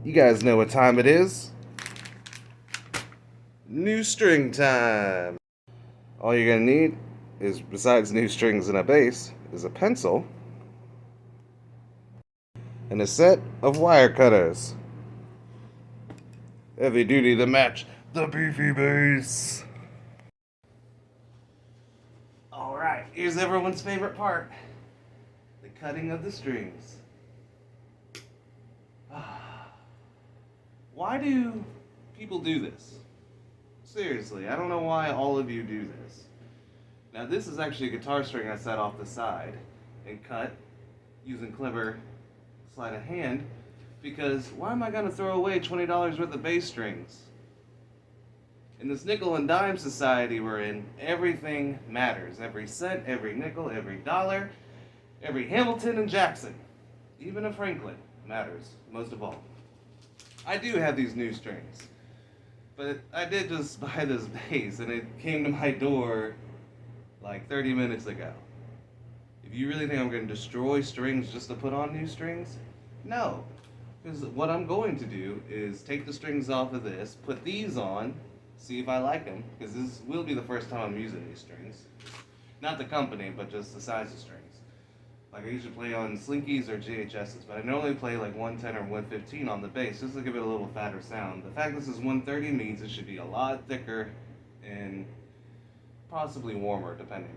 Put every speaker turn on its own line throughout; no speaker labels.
You guys know what time it is. New string time. All you're gonna need is, besides new strings and a bass, is a pencil and a set of wire cutters. Heavy duty to match the beefy bass. Alright, here's everyone's favorite part. The cutting of the strings. Why do people do this? Seriously, I don't know why all of you do this. Now this is actually a guitar string I set off the side and cut using clever sleight of hand, because why am I going to throw away $20 worth of bass strings? In this nickel and dime society we're in, everything matters. Every cent, every nickel, every dollar, every Hamilton and Jackson, even a Franklin matters most of all. I do have these new strings, but I did just buy this bass and it came to my door like 30 minutes ago. If you really think I'm going to destroy strings just to put on new strings, no. Because what I'm going to do is take the strings off of this, put these on, see if I like them, because this will be the first time I'm using these strings. Not the company, but just the size of strings. Like I usually play on Slinkies or GHSs, but I normally play like 110 or 115 on the bass, just to give it a little fatter sound. The fact this is 130 means it should be a lot thicker and possibly warmer, depending.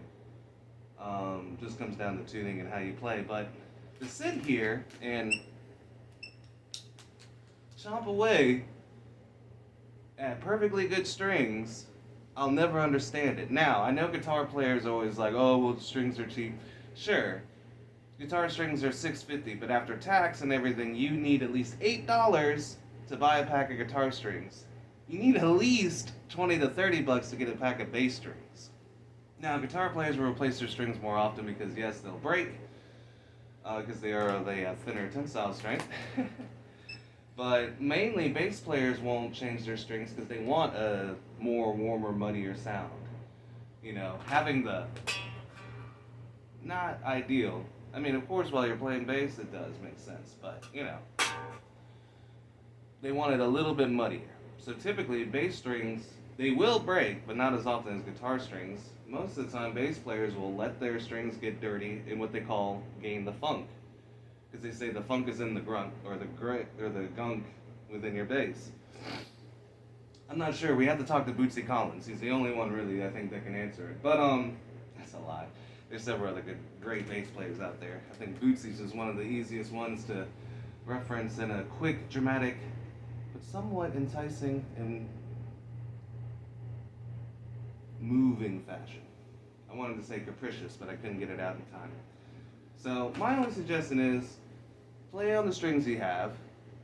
Just comes down to tuning and how you play. But to sit here and chomp away at perfectly good strings, I'll never understand it. Now, I know guitar players are always like, oh, well, the strings are cheap. Sure, guitar strings are $6.50, but after tax and everything, you need at least $8 to buy a pack of guitar strings. You need at least $20 to $30 to get a pack of bass strings. Now, guitar players will replace their strings more often because, yes, they'll break, because they have thinner tensile strength. But mainly, bass players won't change their strings because they want a more warmer, muddier sound. You know, having the not ideal. I mean, of course, while you're playing bass, it does make sense, but you know, they want it a little bit muddier. So typically, bass strings, they will break, but not as often as guitar strings. Most of the time, bass players will let their strings get dirty in what they call gain the funk, because they say the funk is in the grunt or the gunk within your bass. I'm not sure. We have to talk to Bootsy Collins. He's the only one really I think that can answer it. But that's a lie. There's several other great bass players out there. I think Bootsy's is one of the easiest ones to reference in a quick, dramatic, but somewhat enticing and moving fashion. I wanted to say capricious, but I couldn't get it out in time. So my only suggestion is play on the strings you have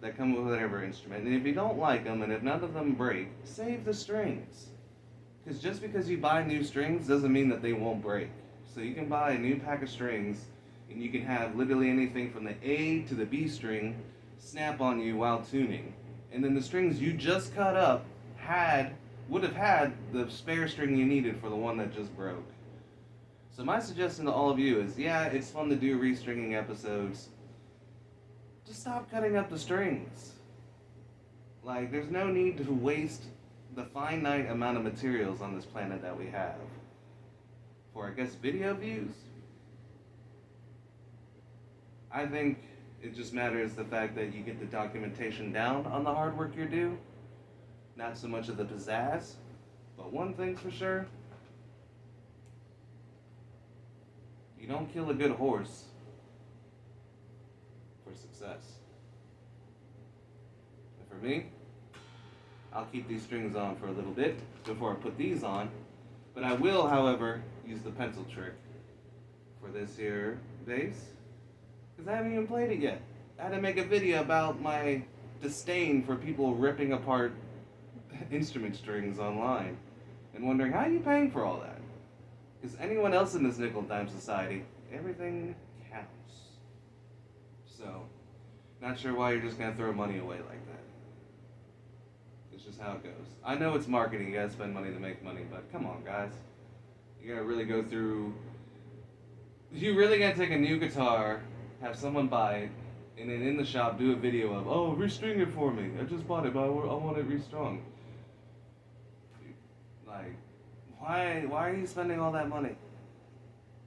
that come with whatever instrument, and if you don't like them and if none of them break, save the strings. Because just because you buy new strings doesn't mean that they won't break. So you can buy a new pack of strings and you can have literally anything from the A to the B string snap on you while tuning. And then the strings you just cut up would have had the spare string you needed for the one that just broke. So my suggestion to all of you is, yeah, it's fun to do restringing episodes. Just stop cutting up the strings. Like, there's no need to waste the finite amount of materials on this planet that we have for, I guess, video views. I think it just matters the fact that you get the documentation down on the hard work you do, not so much of the pizzazz. But one thing's for sure, you don't kill a good horse for success. And for me, I'll keep these strings on for a little bit before I put these on. But I will, however, use the pencil trick for this here bass, because I haven't even played it yet. I had to make a video about my disdain for people ripping apart instrument strings online and wondering, how are you paying for all that? Because anyone else in this nickel dime society, everything counts. So, not sure why you're just going to throw money away like that. It's just how it goes. I know it's marketing, you gotta spend money to make money, but come on, guys. You gotta really go through. You really gotta take a new guitar, have someone buy it, and then in the shop do a video of, oh, restring it for me. I just bought it, but I want it restrung. Like, why are you spending all that money?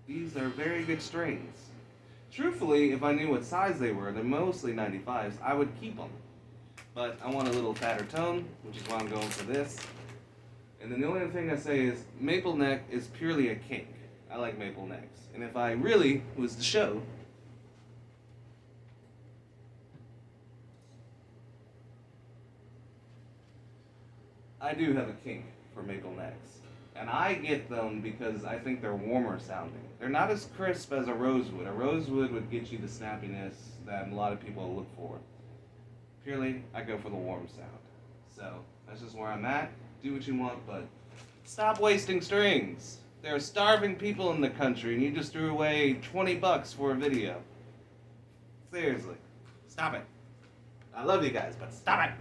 These are very good strings. Truthfully, if I knew what size they were, they're mostly 95s, I would keep them. But I want a little fatter tone, which is why I'm going for this. And then the only other thing I say is, maple neck is purely a kink. I like maple necks. And if I really was to show, I do have a kink for maple necks. And I get them because I think they're warmer sounding. They're not as crisp as a rosewood. A rosewood would get you the snappiness that a lot of people look for. Purely, I go for the warm sound. So, that's just where I'm at. Do what you want, but stop wasting strings. There are starving people in the country, and you just threw away $20 for a video. Seriously. Stop it. I love you guys, but stop it.